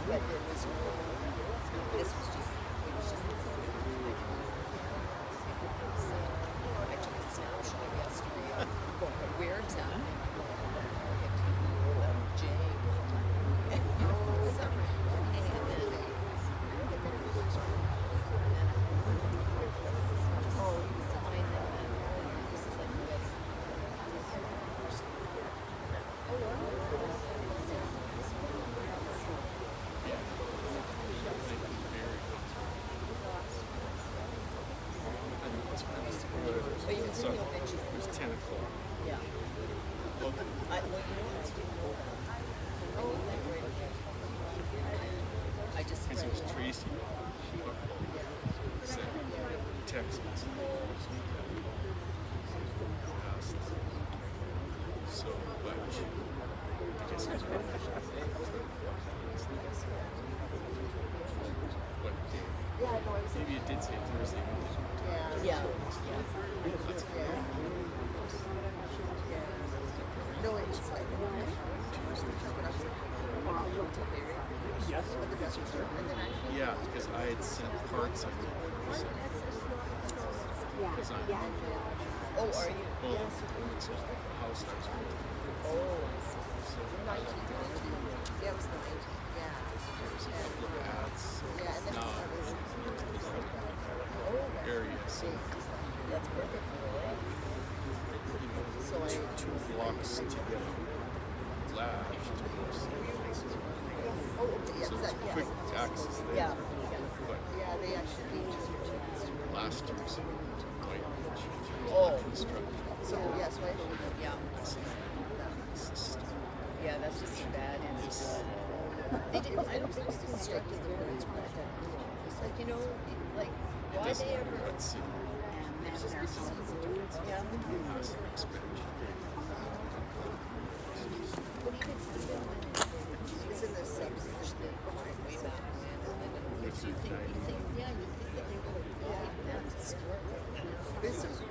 but there was no, this was just, it was just this. So I took a snapshot yesterday of where it's at. It was 10 o'clock. Yeah. Well, you know what? I didn't know that. I just Because it was Tracy. She sent text message. So, but I guess it was what day? Maybe it did say Thursday. Yeah. No, it's like Yeah, because I had sent parts of it. Because I'm Oh, are you? well, it's a house I was renting. Oh. So 1992. Yeah, it was 19. Yeah. there was a couple of ads. So Yeah, and then now area. So That's perfect. So I two blocks to get left. oh, okay, yeah, So that, it's yeah. quick access there. Yeah. But Yeah, they actually need to. last year's white Oh. constructed. So yeah, so I Yeah. Yeah, that's just too bad. And they didn't, I don't think it's constructed the roads right. It's like, you know, like, why they ever. Let's see. It's just yeah. Massive expansion. But even it's in the subsection. way back when, if you think, yeah, you think that they would have that square. This is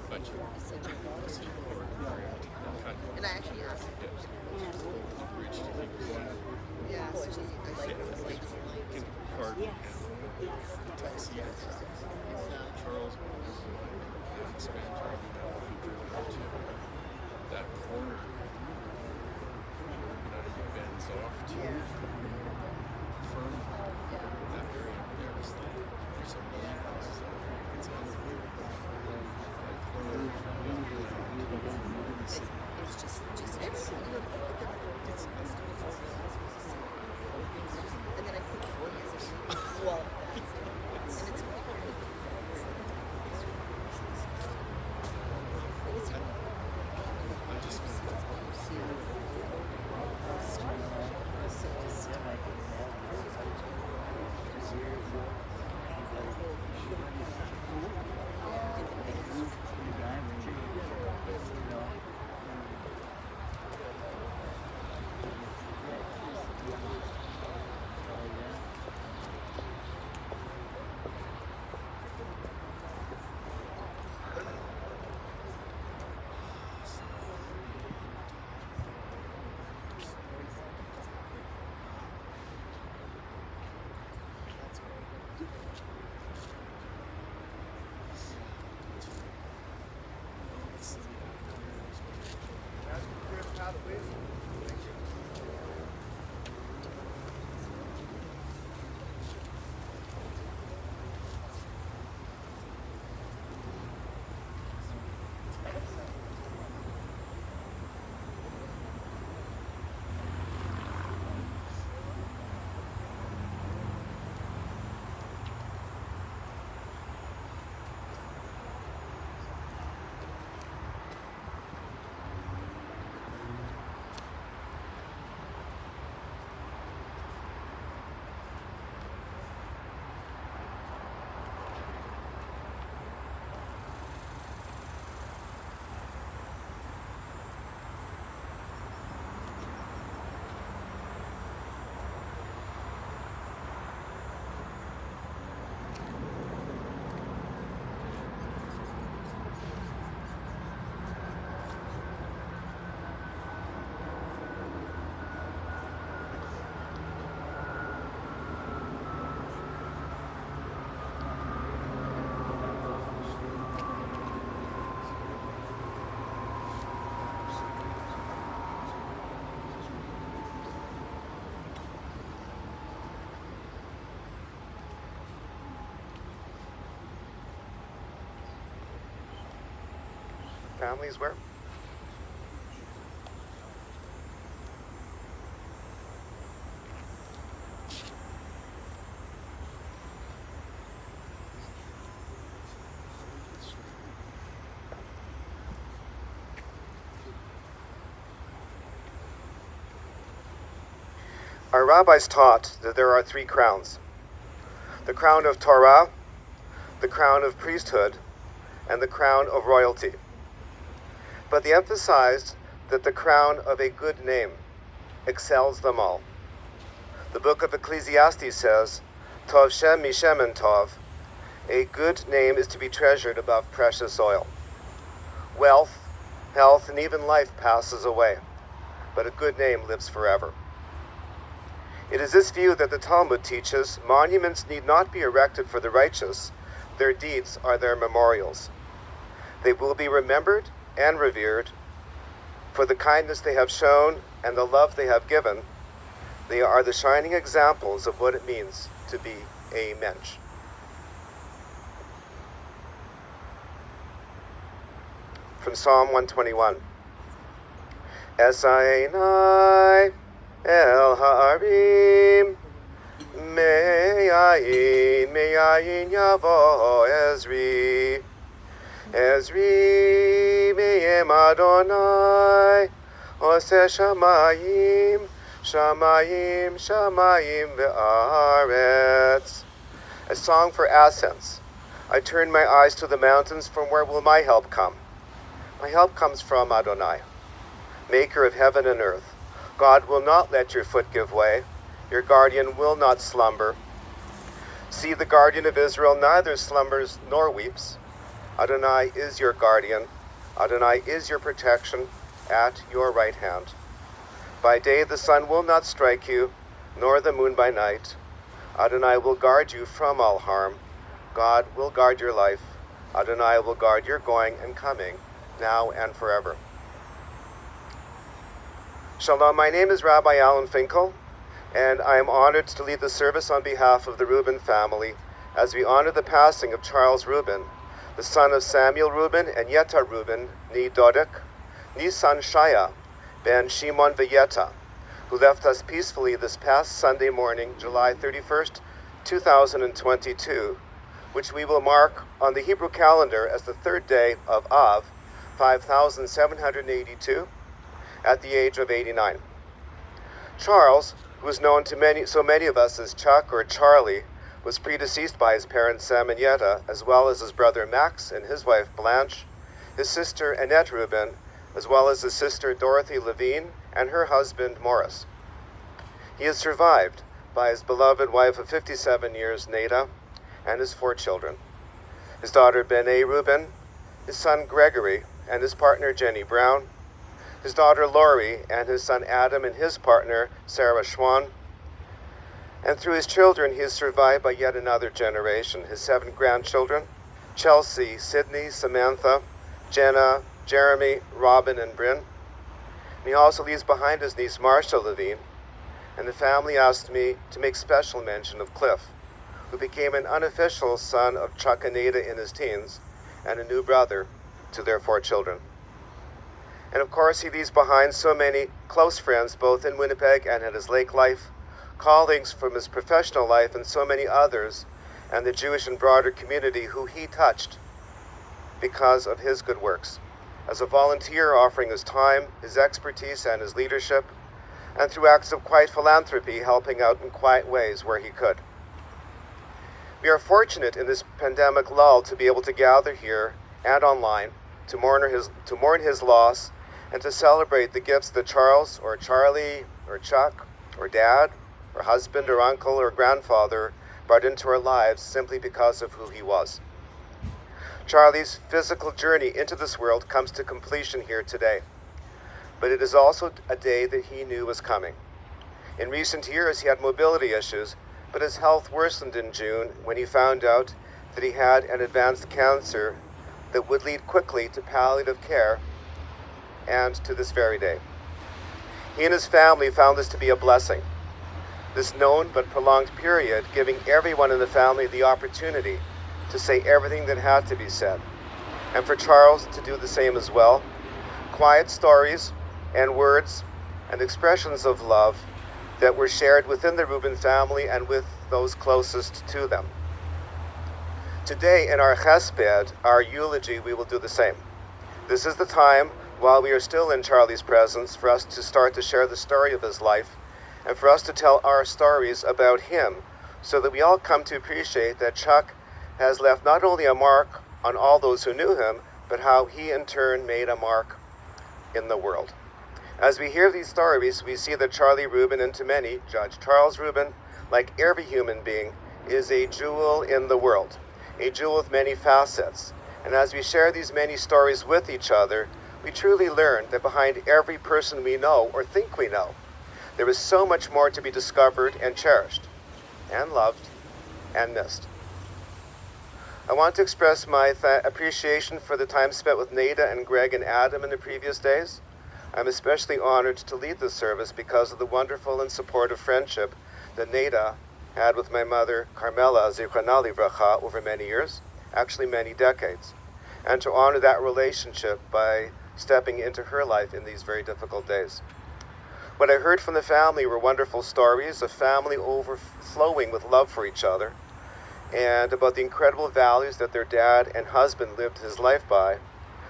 But you Such a lot of see or cut and I actually asked the bridge to keep going. yeah, so she, I like, said, like, In park and taxi Charles expansion to that corner that he bends off to from that area there's a million houses out there. It's unbelievable. it's just it's and then I put 4 years ago. well, And it's I just families were? Our rabbis taught that there are 3 crowns: the crown of Torah, the crown of priesthood, and the crown of royalty. But they emphasized that the crown of a good name excels them all. The book of Ecclesiastes says, Tov Shem Mishem Tov, a good name is to be treasured above precious oil. Wealth, health, and even life passes away, but a good name lives forever. It is this view that the Talmud teaches monuments need not be erected for the righteous. Their deeds are their memorials. They will be remembered and revered for the kindness they have shown and the love they have given. They are the shining examples of what it means to be a mensch. From Psalm 121. Esainai El Ha'arim Me'ayin Yavo Ezri Me'em Adonai Ose Shamayim Ve'aretz. A song for ascents. I turn my eyes to the mountains, from where will my help come? My help comes from Adonai, maker of heaven and earth. God will not let your foot give way. Your guardian will not slumber. See, the guardian of Israel neither slumbers nor weeps. Adonai is your guardian. Adonai is your protection at your right hand. By day the sun will not strike you, nor the moon by night. Adonai will guard you from all harm. God will guard your life. Adonai will guard your going and coming, now and forever. Shalom, my name is Rabbi Alan Finkel, and I am honored to lead the service on behalf of the Rubin family as we honor the passing of Charles Rubin, the son of Samuel Rubin and Yetta Rubin, nee Dodek, nee son Shaya, ben Shimon V'Yetta, who left us peacefully this past Sunday morning, July 31st, 2022, which we will mark on the Hebrew calendar as the 3rd day of Av, 5782, at the age of 89. Charles, who is known to so many of us as Chuck or Charlie, was predeceased by his parents Sam and Yetta, as well as his brother Max and his wife Blanche, his sister Annette Rubin, as well as his sister Dorothy Levine and her husband Morris. He is survived by his beloved wife of 57 years, Nada, and his 4 children, his daughter Benay Rubin, his son Gregory, and his partner Jenny Brown, his daughter Lori, and his son Adam and his partner Sarah Schwan. And through his children, he is survived by yet another generation, his 7 grandchildren, Chelsea, Sydney, Samantha, Jenna, Jeremy, Robin, and Bryn. And he also leaves behind his niece Marcia Levine, and the family asked me to make special mention of Cliff, who became an unofficial son of Chuck and Nada in his teens, and a new brother to their 4 children. And of course, he leaves behind so many close friends, both in Winnipeg and at his lake life, colleagues from his professional life, and so many others, and the Jewish and broader community who he touched because of his good works. As a volunteer, offering his time, his expertise, and his leadership, and through acts of quiet philanthropy, helping out in quiet ways where he could. We are fortunate in this pandemic lull to be able to gather here and online to mourn his loss and to celebrate the gifts that Charles or Charlie or Chuck or Dad or husband or uncle or grandfather brought into our lives simply because of who he was. Charlie's physical journey into this world comes to completion here today, but it is also a day that he knew was coming. In recent years, he had mobility issues, but his health worsened in June when he found out that he had an advanced cancer that would lead quickly to palliative care, and to this very day. He and his family found this to be a blessing, this known but prolonged period giving everyone in the family the opportunity to say everything that had to be said, and for Charles to do the same as well. Quiet stories and words and expressions of love that were shared within the Rubin family and with those closest to them. Today in our chesped, our eulogy, we will do the same. This is the time, while we are still in Charlie's presence, for us to start to share the story of his life and for us to tell our stories about him so that we all come to appreciate that Chuck has left not only a mark on all those who knew him, but how he in turn made a mark in the world. As we hear these stories, we see that Charlie Rubin, and to many, Judge Charles Rubin, like every human being, is a jewel in the world, a jewel with many facets. And as we share these many stories with each other, we truly learn that behind every person we know or think we know, there is so much more to be discovered and cherished, and loved, and missed. I want to express my appreciation for the time spent with Nada and Greg and Adam in the previous days. I'm especially honored to lead this service because of the wonderful and supportive friendship that Nada had with my mother, Carmela Zichronah Livracha, over many years, actually many decades, and to honor that relationship by stepping into her life in these very difficult days. What I heard from the family were wonderful stories, a family overflowing with love for each other, and about the incredible values that their dad and husband lived his life by,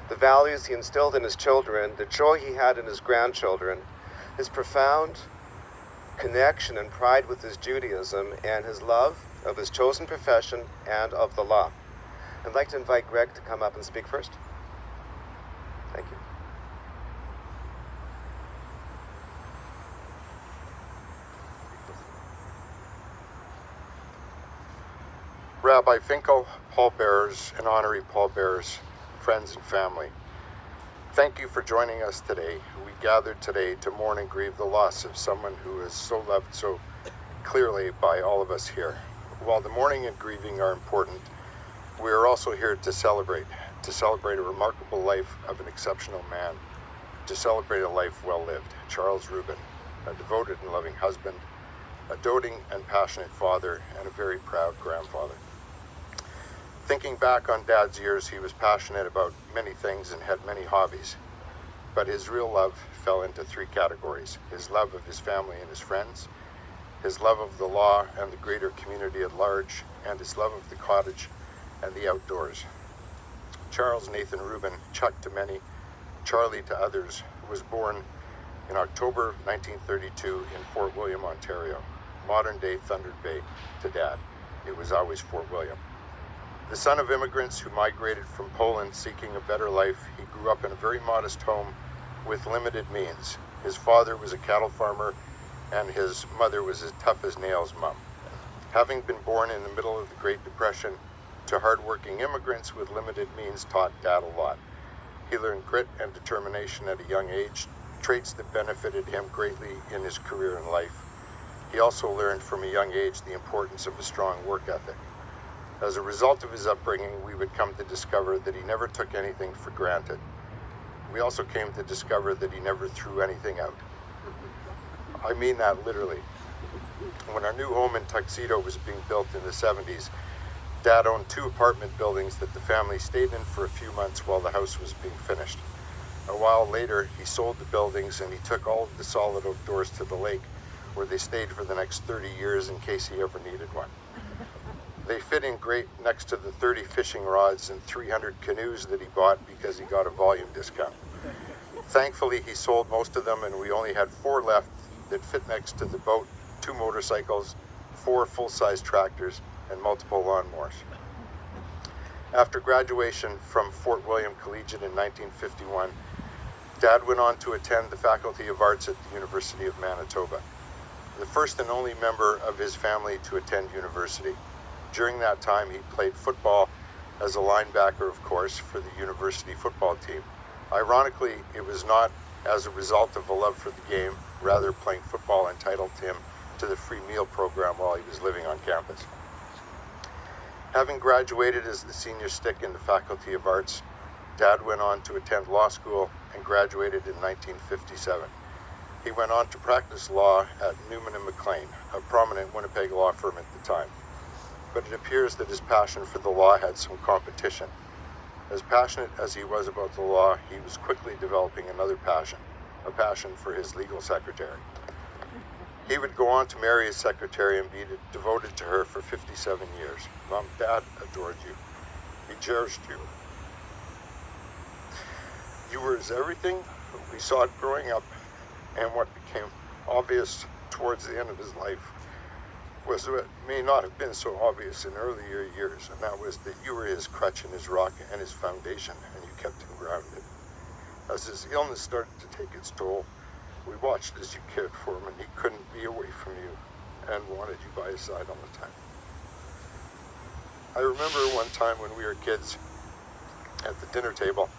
the values he instilled in his children, the joy he had in his grandchildren, his profound connection and pride with his Judaism, and his love of his chosen profession and of the law. I'd like to invite Greg to come up and speak first. Thank you. Rabbi Finkel, pallbearers, and honorary pallbearers, friends and family, thank you for joining us today. We gathered today to mourn and grieve the loss of someone who is so loved so clearly by all of us here. While the mourning and grieving are important, we are also here to celebrate a remarkable life of an exceptional man, to celebrate a life well lived. Charles Rubin, a devoted and loving husband, a doting and passionate father, and a very proud grandfather. Thinking back on Dad's years, he was passionate about many things and had many hobbies, but his real love fell into three categories: his love of his family and his friends, his love of the law and the greater community at large, and his love of the cottage and the outdoors. Charles Nathan Rubin, Chuck to many, Charlie to others, was born in October 1932 in Fort William, Ontario, modern-day Thunder Bay to Dad. It was always Fort William. The son of immigrants who migrated from Poland seeking a better life, he grew up in a very modest home with limited means. His father was a cattle farmer, and his mother was as tough as nails mom. Having been born in the middle of the Great Depression to hardworking immigrants with limited means taught Dad a lot. He learned grit and determination at a young age, traits that benefited him greatly in his career and life. He also learned from a young age the importance of a strong work ethic. As a result of his upbringing, we would come to discover that he never took anything for granted. We also came to discover that he never threw anything out. I mean that literally. When our new home in Tuxedo was being built in the 70s, Dad owned 2 apartment buildings that the family stayed in for a few months while the house was being finished. A while later, he sold the buildings and he took all of the solid oak doors to the lake, where they stayed for the next 30 years in case he ever needed one. They fit in great next to the 30 fishing rods and 300 canoes that he bought because he got a volume discount. Thankfully, he sold most of them and we only had 4 left that fit next to the boat, 2 motorcycles, 4 full-size tractors, and multiple lawnmowers. After graduation from Fort William Collegiate in 1951, Dad went on to attend the Faculty of Arts at the University of Manitoba, the first and only member of his family to attend university. During that time, he played football as a linebacker, of course, for the university football team. Ironically, it was not as a result of a love for the game, rather playing football entitled him to the free meal program while he was living on campus. Having graduated as the senior stick in the Faculty of Arts, Dad went on to attend law school and graduated in 1957. He went on to practice law at Newman & McLean, a prominent Winnipeg law firm at the time. But it appears that his passion for the law had some competition. As passionate as he was about the law, he was quickly developing another passion, a passion for his legal secretary. He would go on to marry his secretary and be devoted to her for 57 years. Mom, Dad adored you. He cherished you. You were his everything. We saw it growing up, and what became obvious towards the end of his life was what may not have been so obvious in earlier years, and that was that you were his crutch and his rock and his foundation, and you kept him grounded. As his illness started to take its toll, we watched as you cared for him, and he couldn't be away from you and wanted you by his side all the time. I remember one time when we were kids at the dinner table,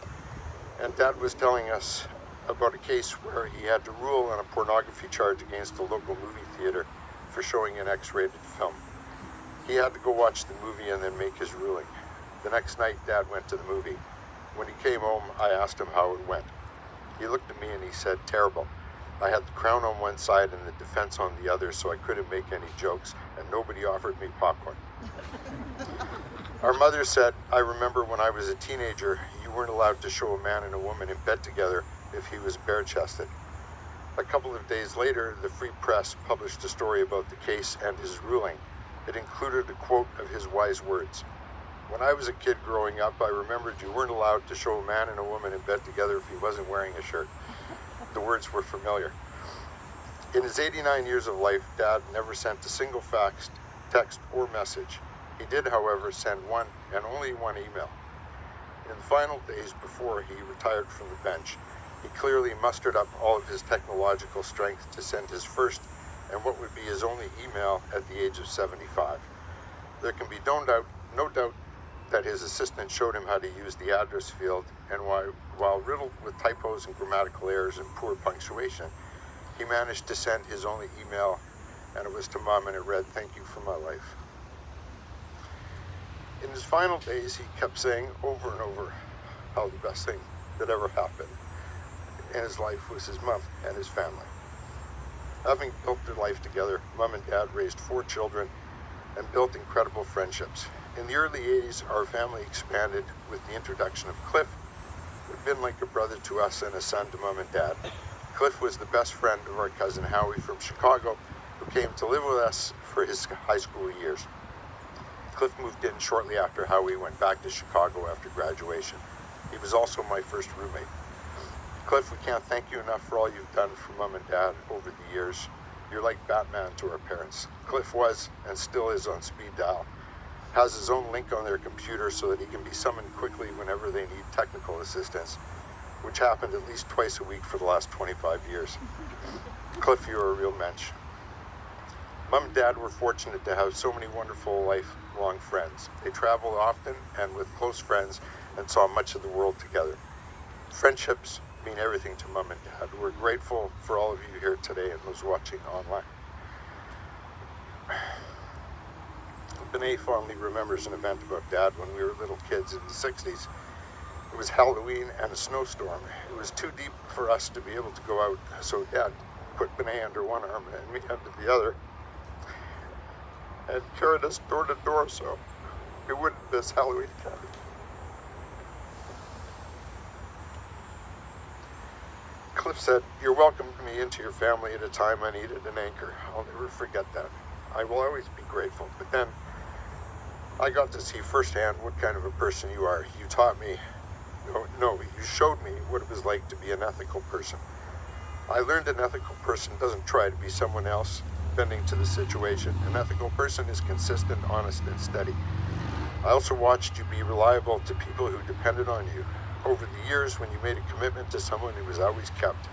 and Dad was telling us about a case where he had to rule on a pornography charge against a local movie theater for showing an X-rated film. He had to go watch the movie and then make his ruling. The next night, Dad went to the movie. When he came home, I asked him how it went. He looked at me and he said, "Terrible. I had the Crown on one side and the defense on the other, so I couldn't make any jokes, and nobody offered me popcorn." Our mother said, "I remember when I was a teenager, you weren't allowed to show a man and a woman in bed together if he was bare-chested." A couple of days later, the Free Press published a story about the case and his ruling. It included a quote of his wise words. "When I was a kid growing up, I remembered you weren't allowed to show a man and a woman in bed together if he wasn't wearing a shirt." The words were familiar. In his 89 years of life, Dad never sent a single fax, text, or message. He did, however, send one and only one email. In the final days before he retired from the bench, he clearly mustered up all of his technological strength to send his first and what would be his only email at the age of 75. There can be no doubt that his assistant showed him how to use the address field, and while riddled with typos and grammatical errors and poor punctuation, he managed to send his only email, and it was to Mom, and it read, "Thank you for my life." In his final days, he kept saying over and over how the best thing that ever happened in his life was his mom and his family. Having built their life together, Mom and Dad raised 4 children and built incredible friendships. In the early 80s, our family expanded with the introduction of Cliff, who had been like a brother to us and a son to Mom and Dad. Cliff was the best friend of our cousin Howie from Chicago, who came to live with us for his high school years. Cliff moved in shortly after Howie went back to Chicago after graduation. He was also my first roommate. Cliff, we can't thank you enough for all you've done for Mom and Dad over the years. You're like Batman to our parents. Cliff was, and still is, on speed dial. Has his own link on their computer so that he can be summoned quickly whenever they need technical assistance, which happened at least twice a week for the last 25 years. Cliff, you're a real mensch. Mom and Dad were fortunate to have so many wonderful lifelong friends. They traveled often and with close friends and saw much of the world together. Friendships mean everything to Mom and Dad. We're grateful for all of you here today and those watching online. Benet fondly remembers an event about Dad when we were little kids in the 60s. It was Halloween and a snowstorm. It was too deep for us to be able to go out, so Dad put Benet under one arm and me under the other and carried us door to door so we wouldn't miss Halloween candy. Cliff said, "You're welcomed me into your family at a time I needed an anchor. I'll never forget that. I will always be grateful." But then I got to see firsthand what kind of a person you are. You taught me, you showed me what it was like to be an ethical person. I learned an ethical person doesn't try to be someone else, bending to the situation. An ethical person is consistent, honest, and steady. I also watched you be reliable to people who depended on you. Over the years, when you made a commitment to someone, it was always kept.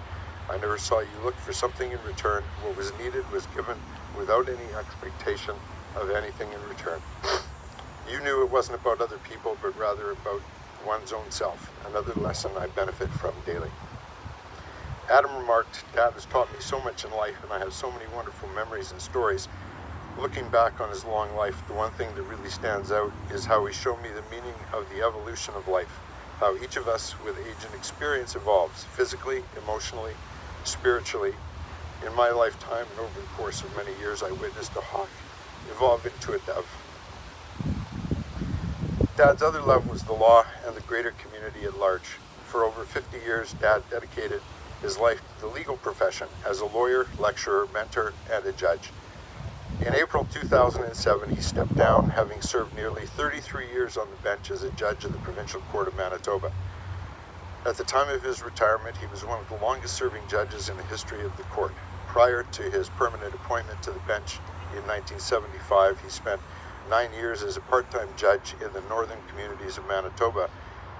I never saw you look for something in return. What was needed was given without any expectation of anything in return. You knew it wasn't about other people, but rather about one's own self, another lesson I benefit from daily. Adam remarked, "Dad has taught me so much in life, and I have so many wonderful memories and stories. Looking back on his long life, the one thing that really stands out is how he showed me the meaning of the evolution of life, how each of us with age and experience evolves, physically, emotionally, spiritually. In my lifetime and over the course of many years, I witnessed a hawk evolve into a dove." Dad's other love was the law and the greater community at large. For over 50 years, Dad dedicated his life to the legal profession as a lawyer, lecturer, mentor, and a judge. In April 2007, he stepped down, having served nearly 33 years on the bench as a judge of the Provincial Court of Manitoba. At the time of his retirement, he was one of the longest-serving judges in the history of the court. Prior to his permanent appointment to the bench in 1975, he spent 9 years as a part-time judge in the northern communities of Manitoba,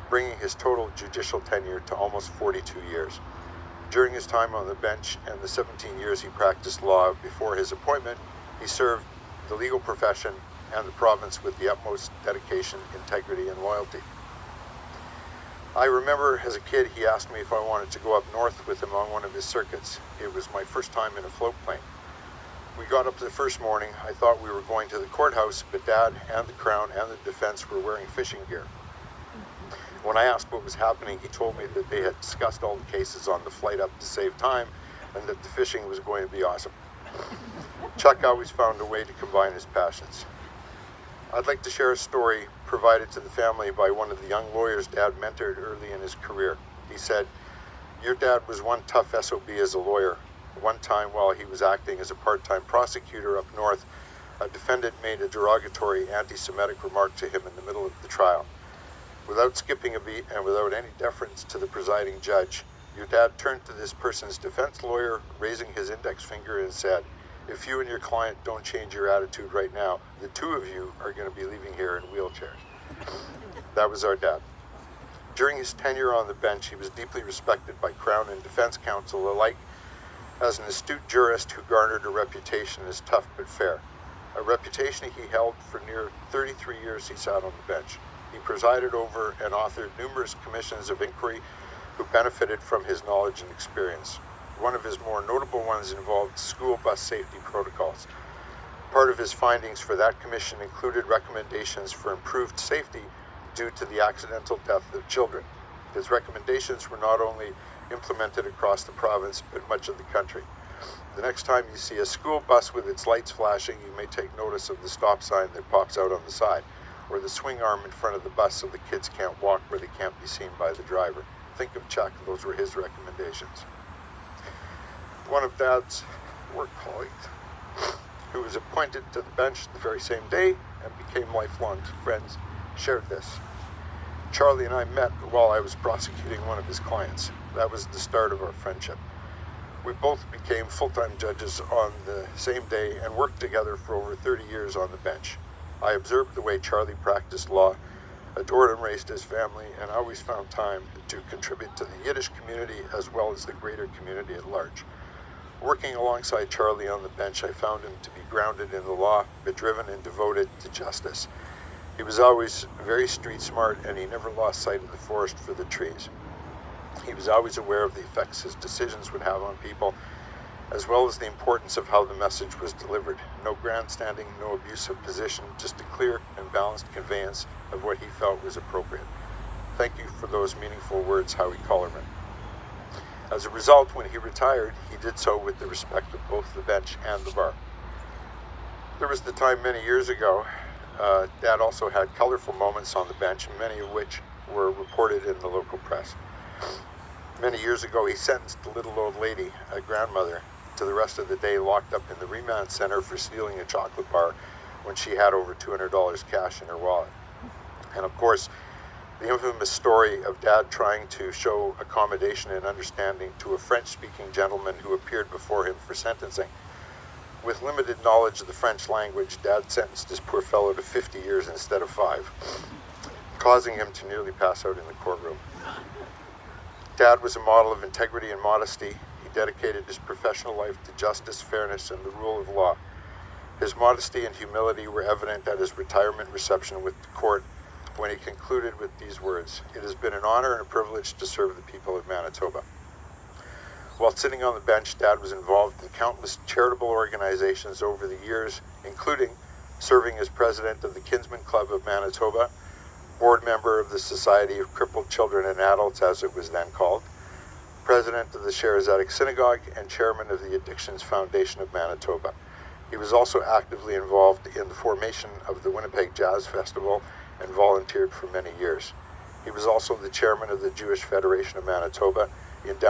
bringing his total judicial tenure to almost 42 years. During his time on the bench and the 17 years he practiced law before his appointment, he served the legal profession and the province with the utmost dedication, integrity, and loyalty. I remember as a kid he asked me if I wanted to go up north with him on one of his circuits. It was my first time in a float plane. We got up the first morning. I thought we were going to the courthouse, but Dad and the Crown and the defense were wearing fishing gear. When I asked what was happening, he told me that they had discussed all the cases on the flight up to save time and that the fishing was going to be awesome. Chuck always found a way to combine his passions. I'd like to share a story provided to the family by one of the young lawyers Dad mentored early in his career. He said, "Your dad was one tough SOB as a lawyer. One time while he was acting as a part-time prosecutor up north, a defendant made a derogatory anti-Semitic remark to him in the middle of the trial. Without skipping a beat and without any deference to the presiding judge, your dad turned to this person's defense lawyer, raising his index finger, and said, 'If you and your client don't change your attitude right now, the two of you are going to be leaving here in wheelchairs.'" That was our dad. During his tenure on the bench, he was deeply respected by Crown and defense counsel alike as an astute jurist who garnered a reputation as tough but fair. A reputation he held for near 33 years he sat on the bench. He presided over and authored numerous commissions of inquiry who benefited from his knowledge and experience. One of his more notable ones involved school bus safety protocols. Part of his findings for that commission included recommendations for improved safety due to the accidental death of children. His recommendations were not only implemented across the province, but much of the country. The next time you see a school bus with its lights flashing, you may take notice of the stop sign that pops out on the side, or the swing arm in front of the bus so the kids can't walk where they can't be seen by the driver. Think of Chuck, those were his recommendations. One of Dad's work colleagues, who was appointed to the bench the very same day and became lifelong friends, shared this. "Charlie and I met while I was prosecuting one of his clients. That was the start of our friendship. We both became full-time judges on the same day and worked together for over 30 years on the bench. I observed the way Charlie practiced law, adored and raised his family, and always found time to contribute to the Yiddish community as well as the greater community at large. Working alongside Charlie on the bench, I found him to be grounded in the law, but driven and devoted to justice. He was always very street smart, and he never lost sight of the forest for the trees. He was always aware of the effects his decisions would have on people, as well as the importance of how the message was delivered. No grandstanding, no abuse of position, just a clear and balanced conveyance of what he felt was appropriate. Thank you for those meaningful words, Howie Collerman." As a result, when he retired, he did so with the respect of both the bench and the bar. There was the time many years ago, Dad also had colorful moments on the bench, many of which were reported in the local press. Many years ago, he sentenced a little old lady, a grandmother, to the rest of the day locked up in the remand center for stealing a chocolate bar when she had over $200 cash in her wallet. And of course, the infamous story of Dad trying to show accommodation and understanding to a French-speaking gentleman who appeared before him for sentencing. With limited knowledge of the French language, Dad sentenced this poor fellow to 50 years instead of 5, causing him to nearly pass out in the courtroom. Dad was a model of integrity and modesty. He dedicated his professional life to justice, fairness, and the rule of law. His modesty and humility were evident at his retirement reception with the court when he concluded with these words, "It has been an honor and a privilege to serve the people of Manitoba." While sitting on the bench, Dad was involved in countless charitable organizations over the years, including serving as president of the Kinsman Club of Manitoba, board member of the Society of Crippled Children and Adults, as it was then called, president of the Zedek Synagogue, and chairman of the Addictions Foundation of Manitoba. He was also actively involved in the formation of the Winnipeg Jazz Festival and volunteered for many years. He was also the chairman of the Jewish Federation of Manitoba in